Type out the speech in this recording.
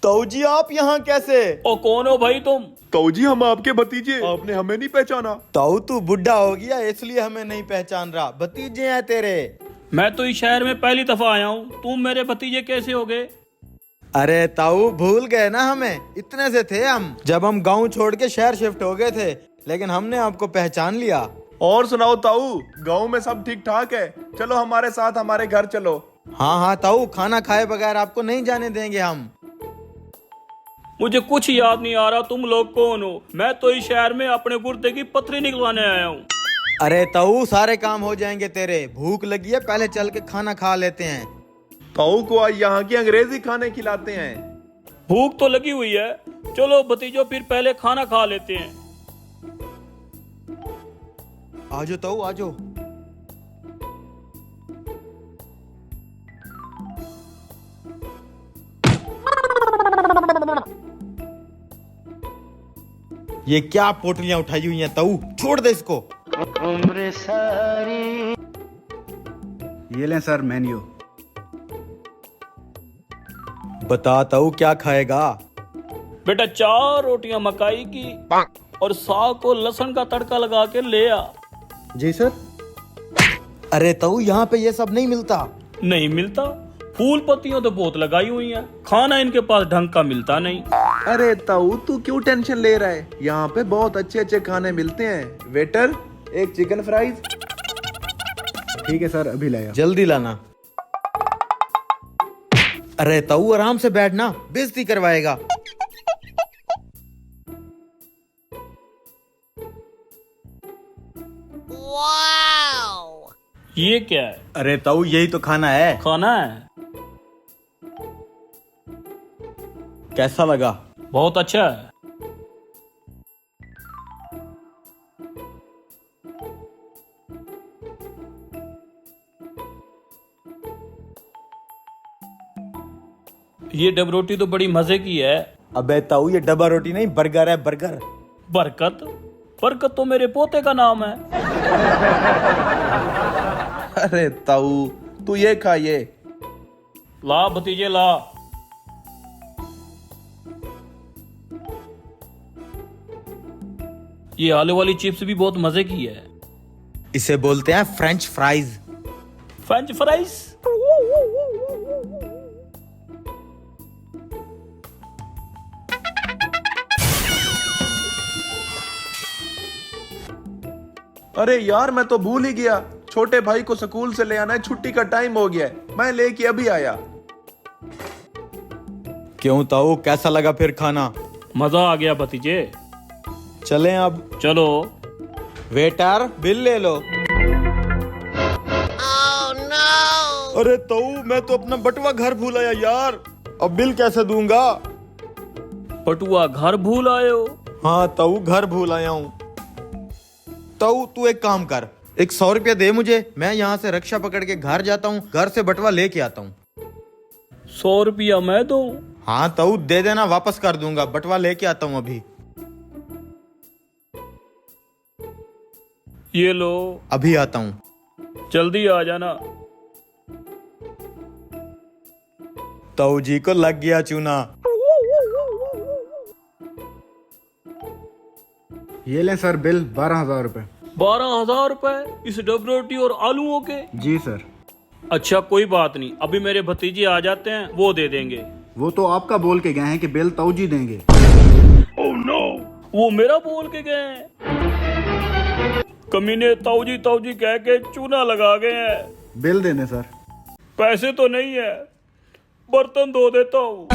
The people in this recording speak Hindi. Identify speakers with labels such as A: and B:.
A: ताऊ जी आप यहाँ कैसे?
B: ओ कौन हो भाई तुम?
C: ताऊ जी हम आपके भतीजे, आपने हमें नहीं पहचाना।
A: ताऊ तू बुढ़ा हो गया इसलिए हमें नहीं पहचान रहा, भतीजे हैं तेरे।
B: मैं तो इस शहर में पहली दफा आया हूँ, तुम मेरे भतीजे कैसे हो गए?
A: अरे ताऊ भूल गए ना हमें, इतने से थे हम जब हम गांव छोड़ के शहर शिफ्ट हो गए थे, लेकिन हमने आपको पहचान लिया।
C: और सुनाओ ताऊ, गांव में सब ठीक ठाक है? चलो हमारे साथ हमारे घर चलो।
A: हाँ हाँ ताऊ, खाना खाए बगैर आपको नहीं जाने देंगे हम।
B: मुझे कुछ याद नहीं आ रहा तुम लोग कौन हो। मैं तो इस शहर में अपने गुर्दे की पथरी निकलवाने आया हूँ।
A: अरे ताऊ सारे काम हो जाएंगे तेरे, भूख लगी है पहले चल के खाना खा लेते हैं।
C: ताऊ को आज यहाँ की अंग्रेजी खाने खिलाते हैं।
B: भूख तो लगी हुई है, चलो भतीजो फिर पहले खाना खा लेते हैं।
A: आजो ताऊ आजो। ये क्या पोटलियां उठाई हुई हैं ताऊ, छोड़ दे इसको।
D: ये लें सर मेन्यू।
A: बता ताऊ क्या खाएगा?
B: बेटा 4 रोटियां मकाई की और साग को लहसुन का तड़का लगा के ले आ।
D: जी सर।
A: अरे ताऊ यहाँ पे ये सब नहीं मिलता।
B: नहीं मिलता? फूल पत्तियों तो बहुत लगाई हुई हैं, खाना इनके पास ढंग का मिलता नहीं।
C: अरे ताऊ तू क्यों टेंशन ले रहा है, यहाँ पे बहुत अच्छे अच्छे खाने मिलते हैं। वेटर एक चिकन फ्राइज।
D: ठीक है सर, अभी लाया।
A: जल्दी लाना। अरे ताऊ आराम से बैठना, बेइज्जती करवाएगा।
B: ये क्या है?
A: अरे ताऊ यही तो खाना है।
B: खाना है?
A: कैसा लगा?
B: बहुत अच्छा है। ये डब रोटी तो बड़ी मजे की है।
A: अबे ताऊ ये डब्बा रोटी नहीं, बर्गर है बर्गर।
B: बरकत? बरकत तो मेरे पोते का नाम है।
C: अरे ताऊ तू ये खा ये।
B: ला भतीजे ला। ये आलू वाली चिप्स भी बहुत मजे की है।
A: इसे बोलते हैं फ्रेंच फ्राइज।
B: French fries?
C: अरे यार मैं तो भूल ही गया, छोटे भाई को स्कूल से ले आना है, छुट्टी का टाइम हो गया है। मैं लेके अभी आया।
A: क्यों ताऊ कैसा लगा फिर खाना?
B: मजा आ गया भतीजे।
A: चलें अब?
B: चलो।
A: वेटर बिल ले लो। अरे ताऊ मैं तो अपना बटुआ घर भूल आया यार, अब बिल कैसे दूंगा?
B: पटुआ घर भूल आए हो?
A: हाँ ताऊ घर भूल आया हूँ। ताऊ तू एक काम कर, एक 100 रुपया दे मुझे, मैं यहाँ से रिक्शा पकड़ के घर जाता हूँ, घर से बटुआ लेके आता हूँ।
B: 100 रुपया मैं दूं?
A: हाँ ताऊ दे देना, वापस कर दूंगा, बटुआ लेके आता हूँ अभी।
B: ये लो।
A: अभी आता हूँ।
B: जल्दी आ जाना।
A: ताऊ जी को लग गया चूना।
D: ये लें सर बिल, 12,000 रुपए।
B: 12,000 रुपए इस डब रोटी और आलूओं के?
D: जी सर।
B: अच्छा कोई बात नहीं, अभी मेरे भतीजे आ जाते हैं, वो दे देंगे।
D: वो तो आपका बोल के गए हैं कि बिल ताऊ जी देंगे।
B: ओह नो, वो मेरा बोल के गए हैं? कमीने ताऊ जी कह के चूना लगा गए हैं।
D: बिल दे दें सर।
B: पैसे तो नहीं है, बर्तन धो देता हूँ।